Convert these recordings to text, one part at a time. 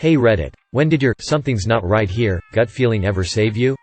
Hey Reddit, when did your "something's not right here" gut feeling ever save you?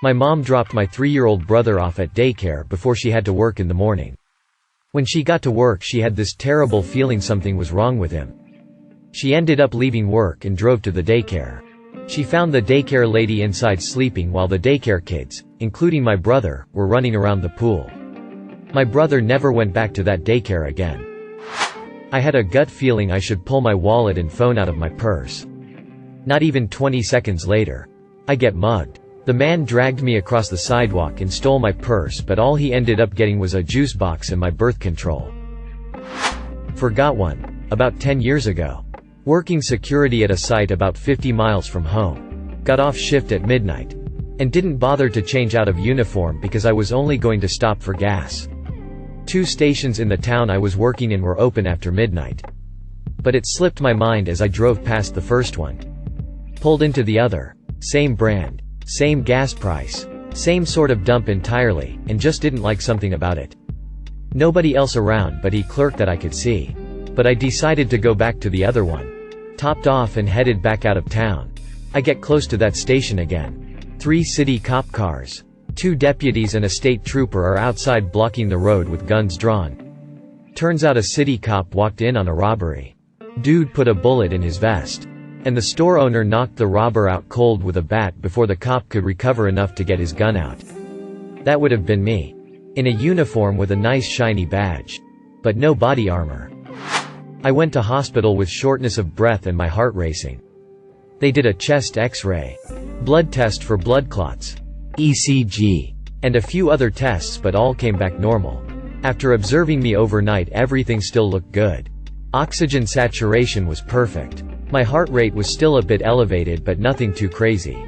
My mom dropped my 3-year-old brother off at daycare before she had to work in the morning. When she got to work she had this terrible feeling something was wrong with him. She ended up leaving work and drove to the daycare. She found the daycare lady inside sleeping while the daycare kids, including my brother, were running around the pool. My brother never went back to that daycare again. I had a gut feeling I should pull my wallet and phone out of my purse. Not even 20 seconds later, I get mugged. The man dragged me across the sidewalk and stole my purse, but all he ended up getting was a juice box and my birth control. Forgot one. About 10 years ago. Working security at a site about 50 miles from home. Got off shift at midnight. And didn't bother to change out of uniform because I was only going to stop for gas. 2 stations in the town I was working in were open after midnight. But it slipped my mind as I drove past the first one. Pulled into the other. Same brand. Same gas price. Same sort of dump entirely, and just didn't like something about it. Nobody else around but he clerk that I could see. But I decided to go back to the other one. Topped off and headed back out of town. I get close to that station again. 3 city cop cars. 2 deputies and a state trooper are outside blocking the road with guns drawn. Turns out a city cop walked in on a robbery. Dude put a bullet in his vest. And the store owner knocked the robber out cold with a bat before the cop could recover enough to get his gun out. That would have been me. In a uniform with a nice shiny badge. But no body armor. I went to hospital with shortness of breath and my heart racing. They did a chest x-ray. Blood test for blood clots. ECG. And a few other tests, but all came back normal. After observing me overnight everything still looked good. Oxygen saturation was perfect. My heart rate was still a bit elevated but nothing too crazy.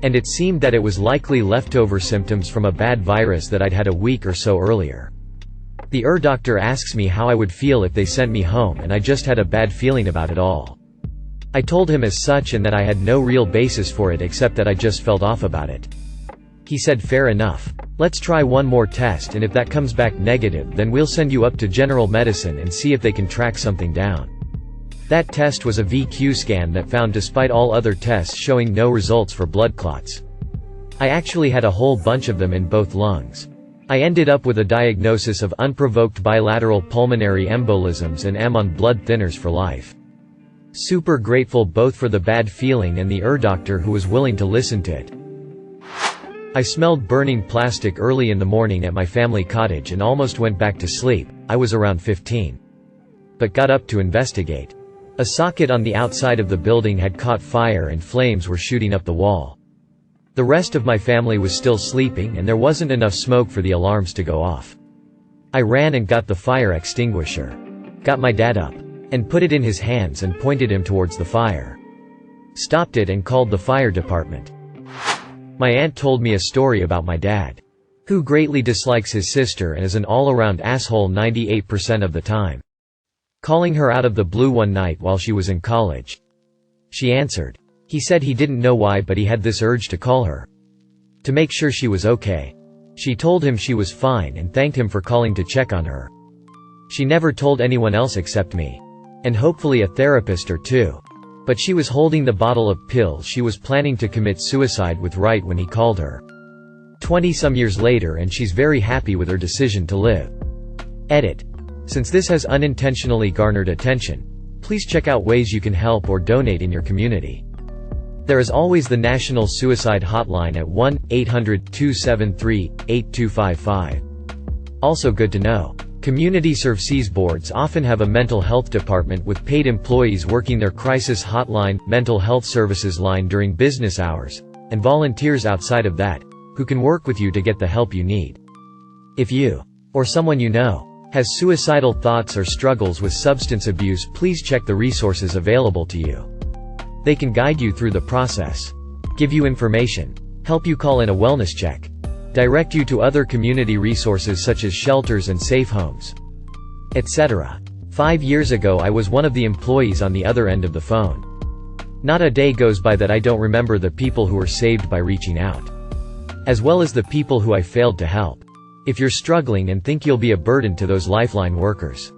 And it seemed that it was likely leftover symptoms from a bad virus that I'd had a week or so earlier. The doctor asks me how I would feel if they sent me home, and I just had a bad feeling about it all. I told him as such and that I had no real basis for it except that I just felt off about it. He said fair enough. Let's try one more test, and if that comes back negative then we'll send you up to general medicine and see if they can track something down. That test was a VQ scan that found despite all other tests showing no results for blood clots. I actually had a whole bunch of them in both lungs. I ended up with a diagnosis of unprovoked bilateral pulmonary embolisms and am on blood thinners for life. Super grateful both for the bad feeling and the doctor who was willing to listen to it. I smelled burning plastic early in the morning at my family cottage and almost went back to sleep. I was around 15. But got up to investigate. A socket on the outside of the building had caught fire and flames were shooting up the wall. The rest of my family was still sleeping and there wasn't enough smoke for the alarms to go off. I ran and got the fire extinguisher. Got my dad up. And put it in his hands and pointed him towards the fire. Stopped it and called the fire department. My aunt told me a story about my dad, who greatly dislikes his sister and is an all-around asshole 98% of the time. Calling her out of the blue one night while she was in college. She answered. He said he didn't know why but he had this urge to call her. To make sure she was okay. She told him she was fine and thanked him for calling to check on her. She never told anyone else except me. And hopefully a therapist or two. But she was holding the bottle of pills she was planning to commit suicide with right when he called her. 20-some years later and she's very happy with her decision to live. Edit. Since this has unintentionally garnered attention, please check out ways you can help or donate in your community. There is always the National Suicide Hotline at 1-800-273-8255. Also good to know. Community services boards often have a mental health department with paid employees working their crisis hotline, mental health services line during business hours, and volunteers outside of that, who can work with you to get the help you need. If you, or someone you know, has suicidal thoughts or struggles with substance abuse, please check the resources available to you. They can guide you through the process, give you information, help you call in a wellness check, direct you to other community resources such as shelters and safe homes, etc. 5 years ago I was one of the employees on the other end of the phone. Not a day goes by that I don't remember the people who were saved by reaching out. As well as the people who I failed to help. If you're struggling and think you'll be a burden to those lifeline workers,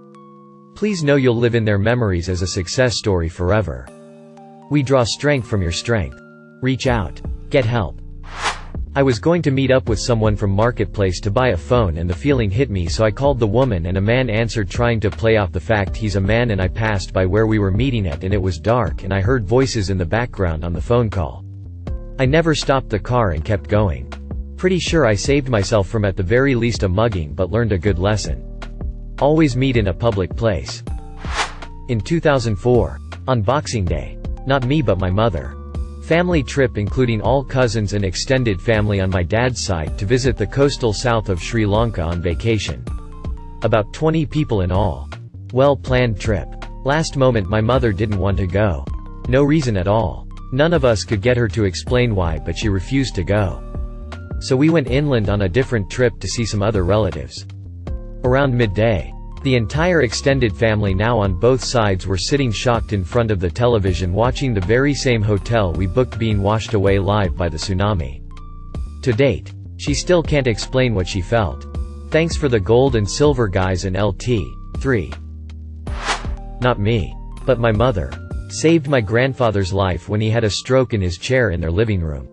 please know you'll live in their memories as a success story forever. We draw strength from your strength. Reach out. Get help. I was going to meet up with someone from Marketplace to buy a phone and the feeling hit me, so I called the woman and a man answered, trying to play off the fact he's a man, and I passed by where we were meeting at and it was dark and I heard voices in the background on the phone call. I never stopped the car and kept going. Pretty sure I saved myself from at the very least a mugging, but learned a good lesson. Always meet in a public place. In 2004. On Boxing Day. Not me but my mother. Family trip including all cousins and extended family on my dad's side to visit the coastal south of Sri Lanka on vacation. About 20 people in all. Well-planned trip. Last moment my mother didn't want to go. No reason at all. None of us could get her to explain why, but she refused to go. So we went inland on a different trip to see some other relatives. Around midday. The entire extended family now on both sides were sitting shocked in front of the television watching the very same hotel we booked being washed away live by the tsunami. To date, she still can't explain what she felt. Thanks for the gold and silver guys and LT. 3. Not me. But my mother. Saved my grandfather's life when he had a stroke in his chair in their living room.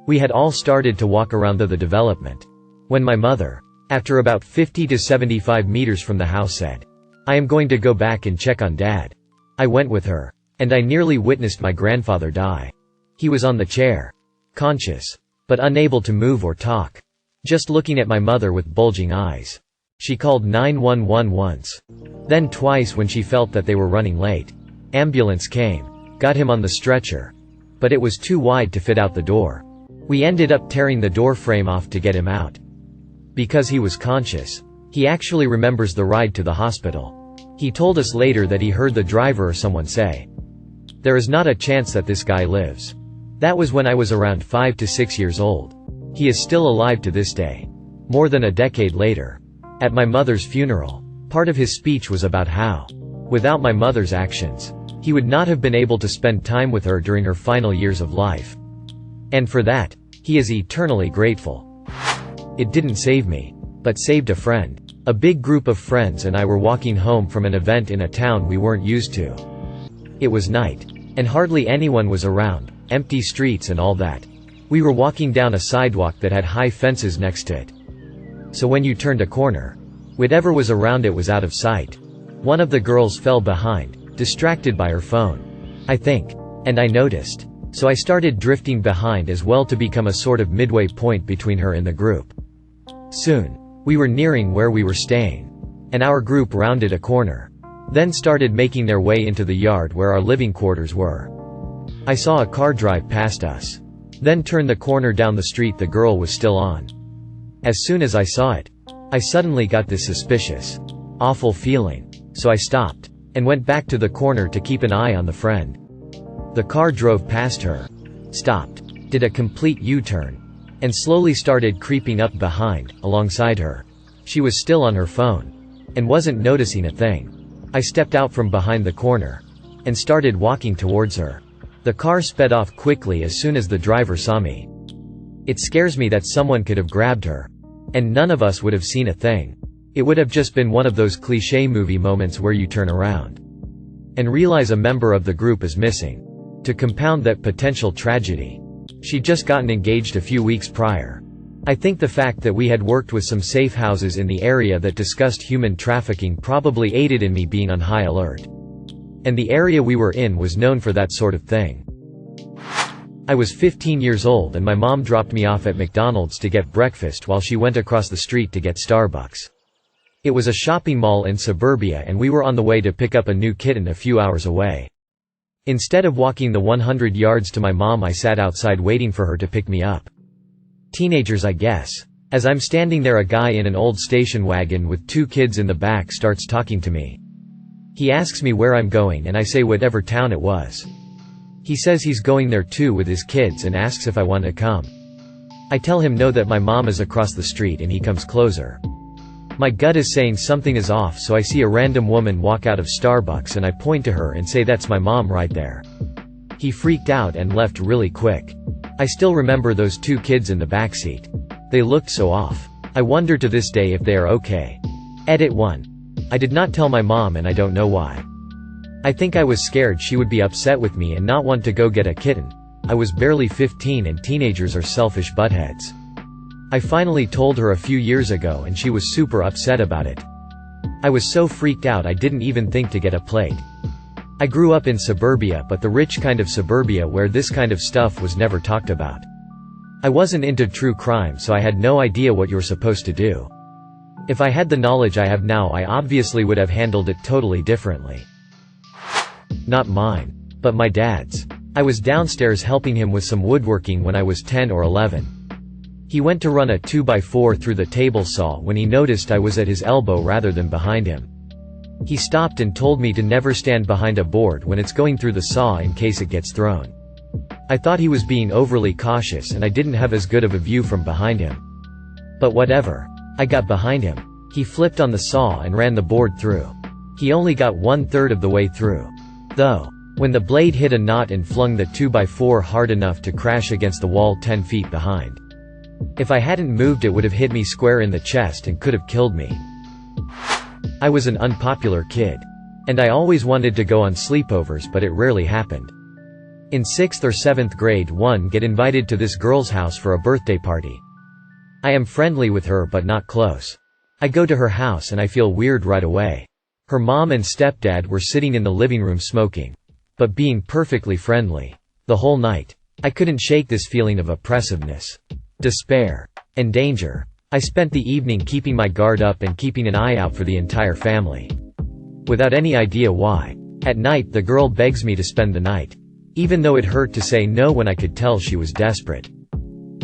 We had all started to walk around the development. When my mother, after about 50 to 75 meters from the house, said, "I am going to go back and check on Dad." I went with her. And I nearly witnessed my grandfather die. He was on the chair. Conscious. But unable to move or talk. Just looking at my mother with bulging eyes. She called 911 once. Then twice when she felt that they were running late. Ambulance came. Got him on the stretcher. But it was too wide to fit out the door. We ended up tearing the door frame off to get him out. Because he was conscious. He actually remembers the ride to the hospital. He told us later that he heard the driver or someone say, "There is not a chance that this guy lives." That was when I was around 5 to 6 years old. He is still alive to this day. More than a decade later. At my mother's funeral. Part of his speech was about how, without my mother's actions, he would not have been able to spend time with her during her final years of life. And for that, he is eternally grateful. It didn't save me. But saved a friend. A big group of friends and I were walking home from an event in a town we weren't used to. It was night. And hardly anyone was around, empty streets and all that. We were walking down a sidewalk that had high fences next to it. So when you turned a corner, whatever was around it was out of sight. One of the girls fell behind, distracted by her phone. I think. And I noticed. So I started drifting behind as well to become a sort of midway point between her and the group. Soon, we were nearing where we were staying. And our group rounded a corner. Then started making their way into the yard where our living quarters were. I saw a car drive past us. Then turn the corner down the street the girl was still on. As soon as I saw it, I suddenly got this suspicious, awful feeling. So I stopped. And went back to the corner to keep an eye on the friend. The car drove past her. Stopped. Did a complete U-turn. And slowly started creeping up behind, alongside her. She was still on her phone. And wasn't noticing a thing. I stepped out from behind the corner. And started walking towards her. The car sped off quickly as soon as the driver saw me. It scares me that someone could have grabbed her. And none of us would have seen a thing. It would have just been one of those cliché movie moments where you turn around. And realize a member of the group is missing. To compound that potential tragedy. She'd just gotten engaged a few weeks prior. I think the fact that we had worked with some safe houses in the area that discussed human trafficking probably aided in me being on high alert. And the area we were in was known for that sort of thing. I was 15 years old and my mom dropped me off at McDonald's to get breakfast while she went across the street to get Starbucks. It was a shopping mall in suburbia and we were on the way to pick up a new kitten a few hours away. Instead of walking the 100 yards to my mom, I sat outside waiting for her to pick me up. Teenagers, I guess. As I'm standing there, a guy in an old station wagon with 2 kids in the back starts talking to me. He asks me where I'm going and I say whatever town it was. He says he's going there too with his kids and asks if I want to come. I tell him no, that my mom is across the street, and he comes closer. My gut is saying something is off, so I see a random woman walk out of Starbucks and I point to her and say that's my mom right there. He freaked out and left really quick. I still remember those 2 kids in the backseat. They looked so off. I wonder to this day if they are okay. Edit 1. I did not tell my mom and I don't know why. I think I was scared she would be upset with me and not want to go get a kitten. I was barely 15 and teenagers are selfish buttheads. I finally told her a few years ago and she was super upset about it. I was so freaked out I didn't even think to get a plate. I grew up in suburbia, but the rich kind of suburbia where this kind of stuff was never talked about. I wasn't into true crime, so I had no idea what you're supposed to do. If I had the knowledge I have now, I obviously would have handled it totally differently. Not mine, but my dad's. I was downstairs helping him with some woodworking when I was 10 or 11. He went to run a 2x4 through the table saw when he noticed I was at his elbow rather than behind him. He stopped and told me to never stand behind a board when it's going through the saw in case it gets thrown. I thought he was being overly cautious and I didn't have as good of a view from behind him. But whatever. I got behind him. He flipped on the saw and ran the board through. He only got 1/3 of the way through, though. When the blade hit a knot and flung the 2x4 hard enough to crash against the wall 10 feet behind. If I hadn't moved, it would have hit me square in the chest and could have killed me. I was an unpopular kid. And I always wanted to go on sleepovers, but it rarely happened. In 6th or 7th grade, one get invited to this girl's house for a birthday party. I am friendly with her but not close. I go to her house and I feel weird right away. Her mom and stepdad were sitting in the living room smoking, but being perfectly friendly. The whole night. I couldn't shake this feeling of oppressiveness, despair, and danger. I spent the evening keeping my guard up and keeping an eye out for the entire family. Without any idea why. At night the girl begs me to spend the night. Even though it hurt to say no when I could tell she was desperate.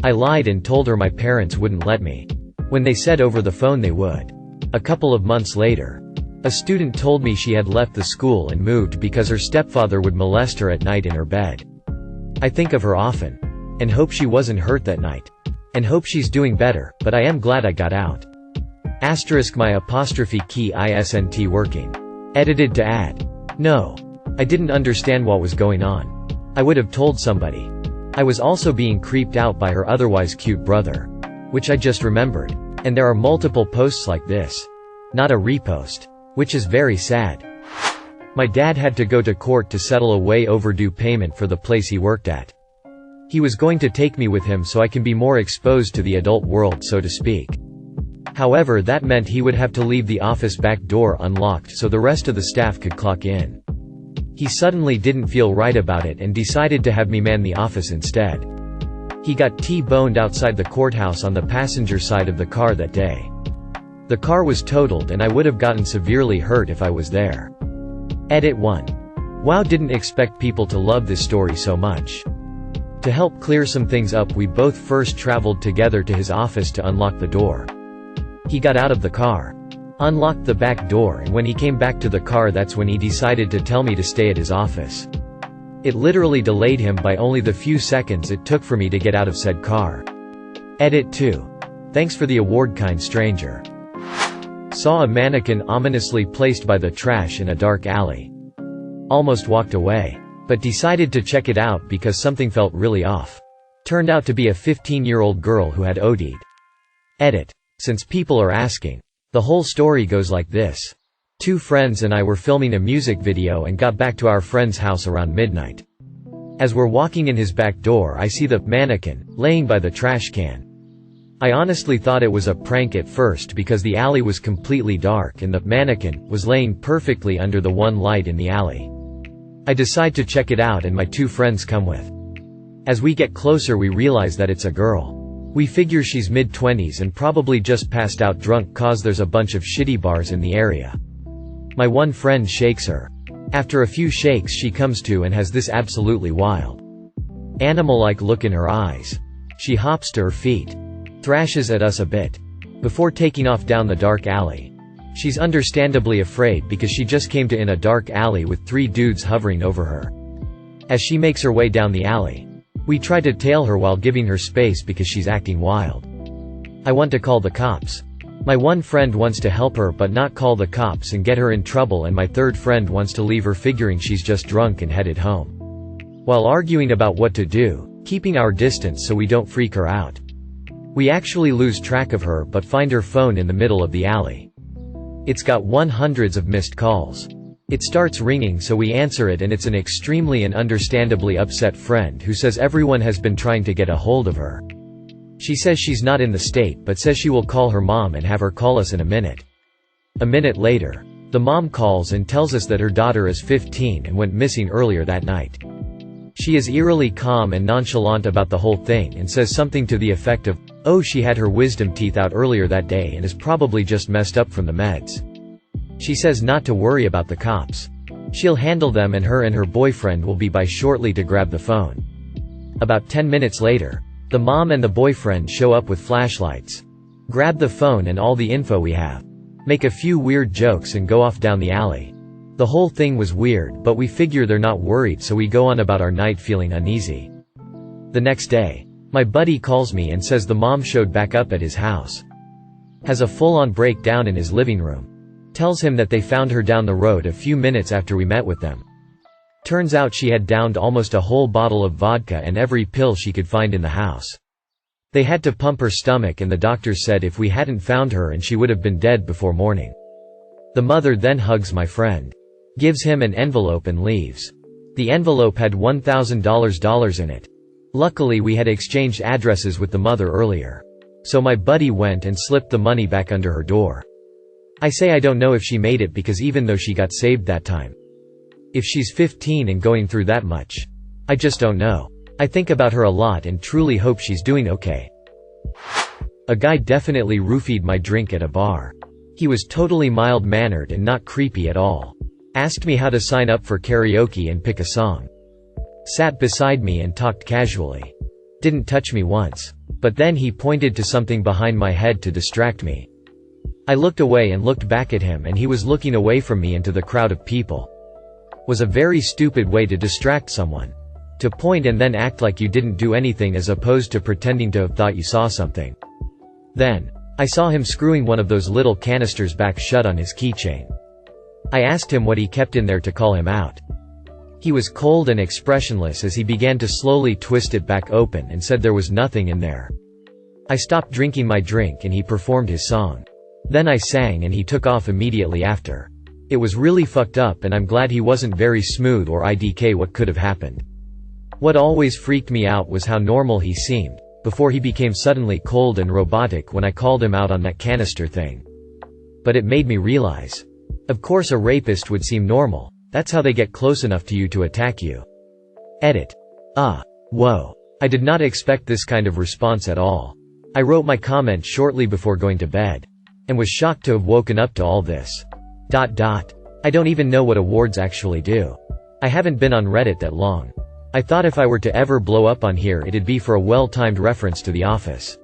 I lied and told her my parents wouldn't let me. When they said over the phone they would. A couple of months later, a student told me she had left the school and moved because her stepfather would molest her at night in her bed. I think of her often. And hope she wasn't hurt that night. And hope she's doing better, but I am glad I got out. Asterisk my apostrophe key isn't working. Edited to add. No. I didn't understand what was going on. I would have told somebody. I was also being creeped out by her otherwise cute brother. Which I just remembered. And there are multiple posts like this. Not a repost. Which is very sad. My dad had to go to court to settle a way overdue payment for the place he worked at. He was going to take me with him so I can be more exposed to the adult world, so to speak. However, that meant he would have to leave the office back door unlocked so the rest of the staff could clock in. He suddenly didn't feel right about it and decided to have me man the office instead. He got T-boned outside the courthouse on the passenger side of the car that day. The car was totaled and I would have gotten severely hurt if I was there. Edit 1. Wow, didn't expect people to love this story so much. To help clear some things up, we both first traveled together to his office to unlock the door. He got out of the car, unlocked the back door, and when he came back to the car, that's when he decided to tell me to stay at his office. It literally delayed him by only the few seconds it took for me to get out of said car. Edit 2. Thanks for the award, kind stranger. Saw a mannequin ominously placed by the trash in a dark alley. Almost walked away, but decided to check it out because something felt really off. Turned out to be a 15-year-old girl who had OD'd. Edit. Since people are asking. The whole story goes like this. 2 friends and I were filming a music video and got back to our friend's house around midnight. As we're walking in his back door, I see the mannequin laying by the trash can. I honestly thought it was a prank at first because the alley was completely dark and the mannequin was laying perfectly under the one light in the alley. I decide to check it out and my 2 friends come with. As we get closer, we realize that it's a girl. We figure she's mid-20s and probably just passed out drunk cause there's a bunch of shitty bars in the area. My one friend shakes her. After a few shakes she comes to and has this absolutely wild, animal-like look in her eyes. She hops to her feet, thrashes at us a bit, before taking off down the dark alley. She's understandably afraid because she just came to in a dark alley with 3 dudes hovering over her. As she makes her way down the alley, we try to tail her while giving her space because she's acting wild. I want to call the cops. My one friend wants to help her but not call the cops and get her in trouble, and my third friend wants to leave her figuring she's just drunk and headed home. While arguing about what to do, keeping our distance so we don't freak her out. We actually lose track of her but find her phone in the middle of the alley. It's got hundreds of missed calls. It starts ringing, so we answer it, and it's an extremely and understandably upset friend who says everyone has been trying to get a hold of her. She says she's not in the state, but says she will call her mom and have her call us in a minute. A minute later, the mom calls and tells us that her daughter is 15 and went missing earlier that night. She is eerily calm and nonchalant about the whole thing and says something to the effect of, "Oh, she had her wisdom teeth out earlier that day and is probably just messed up from the meds." She says not to worry about the cops. She'll handle them, and her boyfriend will be by shortly to grab the phone. About 10 minutes later, the mom and the boyfriend show up with flashlights, grab the phone and all the info we have, make a few weird jokes and go off down the alley. The whole thing was weird, but we figure they're not worried, so we go on about our night feeling uneasy. The next day, my buddy calls me and says the mom showed back up at his house. Has a full-on breakdown in his living room. Tells him that they found her down the road a few minutes after we met with them. Turns out she had downed almost a whole bottle of vodka and every pill she could find in the house. They had to pump her stomach, and the doctors said if we hadn't found her and she would have been dead before morning. The mother then hugs my friend, gives him an envelope and leaves. The envelope had $1,000 in it. Luckily we had exchanged addresses with the mother earlier. So my buddy went and slipped the money back under her door. I say I don't know if she made it, because even though she got saved that time, if she's 15 and going through that much, I just don't know. I think about her a lot and truly hope she's doing okay. A guy definitely roofied my drink at a bar. He was totally mild-mannered and not creepy at all. Asked me how to sign up for karaoke and pick a song. Sat beside me and talked casually. Didn't touch me once. But then he pointed to something behind my head to distract me. I looked away and looked back at him, and he was looking away from me into the crowd of people. Was a very stupid way to distract someone. To point and then act like you didn't do anything, as opposed to pretending to have thought you saw something. Then, I saw him screwing one of those little canisters back shut on his keychain. I asked him what he kept in there to call him out. He was cold and expressionless as he began to slowly twist it back open and said there was nothing in there. I stopped drinking my drink and he performed his song. Then I sang and he took off immediately after. It was really fucked up, and I'm glad he wasn't very smooth or IDK what could have happened. What always freaked me out was how normal he seemed, before he became suddenly cold and robotic when I called him out on that canister thing. But it made me realize, of course a rapist would seem normal, that's how they get close enough to you to attack you. Edit. Whoa. I did not expect this kind of response at all. I wrote my comment shortly before going to bed, and was shocked to have woken up to all this. I don't even know what awards actually do. I haven't been on Reddit that long. I thought if I were to ever blow up on here, it'd be for a well-timed reference to The Office.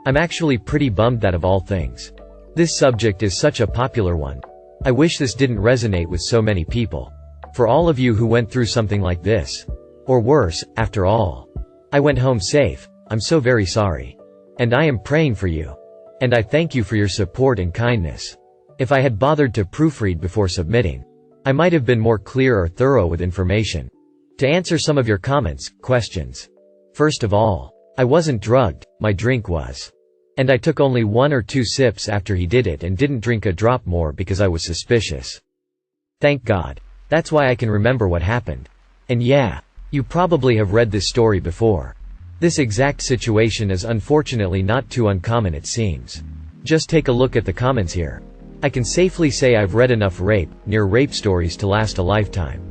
I'm actually pretty bummed that of all things, this subject is such a popular one. I wish this didn't resonate with so many people. For all of you who went through something like this, or worse, after all, I went home safe, I'm so very sorry. And I am praying for you. And I thank you for your support and kindness. If I had bothered to proofread before submitting, I might have been more clear or thorough with information. To answer some of your comments, questions. First of all, I wasn't drugged, my drink was. And I took only 1 or 2 sips after he did it and didn't drink a drop more because I was suspicious. Thank God. That's why I can remember what happened. And yeah, you probably have read this story before. This exact situation is unfortunately not too uncommon, it seems. Just take a look at the comments here. I can safely say I've read enough near rape stories to last a lifetime.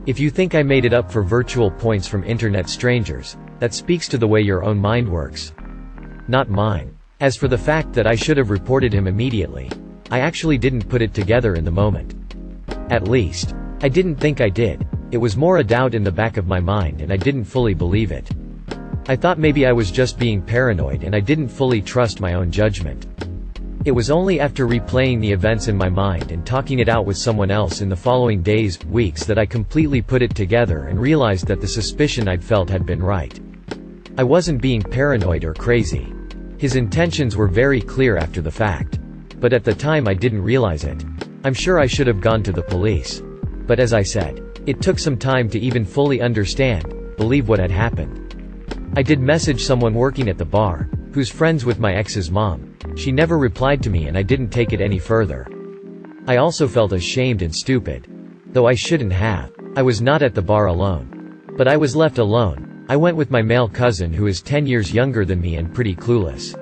If you think I made it up for virtual points from internet strangers, that speaks to the way your own mind works. Not mine. As for the fact that I should have reported him immediately, I actually didn't put it together in the moment. At least, I didn't think I did. It was more a doubt in the back of my mind, and I didn't fully believe it. I thought maybe I was just being paranoid and I didn't fully trust my own judgment. It was only after replaying the events in my mind and talking it out with someone else in the following days, weeks, that I completely put it together and realized that the suspicion I'd felt had been right. I wasn't being paranoid or crazy. His intentions were very clear after the fact. But at the time I didn't realize it. I'm sure I should have gone to the police. But as I said, it took some time to even fully understand, believe what had happened. I did message someone working at the bar, who's friends with my ex's mom. She never replied to me and I didn't take it any further. I also felt ashamed and stupid. Though I shouldn't have. I was not at the bar alone. But I was left alone. I went with my male cousin who is 10 years younger than me and pretty clueless.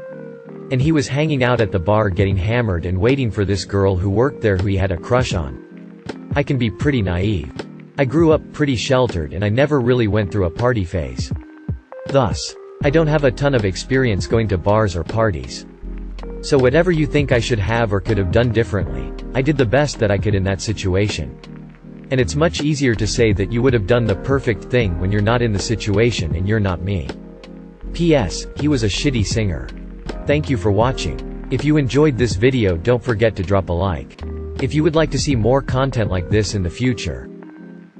And he was hanging out at the bar getting hammered and waiting for this girl who worked there who he had a crush on. I can be pretty naive. I grew up pretty sheltered and I never really went through a party phase. Thus, I don't have a ton of experience going to bars or parties. So whatever you think I should have or could have done differently, I did the best that I could in that situation. And it's much easier to say that you would have done the perfect thing when you're not in the situation and you're not me. P.S. He was a shitty singer. Thank you for watching. If you enjoyed this video, don't forget to drop a like. If you would like to see more content like this in the future,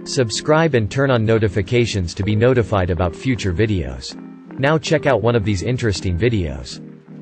subscribe and turn on notifications to be notified about future videos. Now check out one of these interesting videos.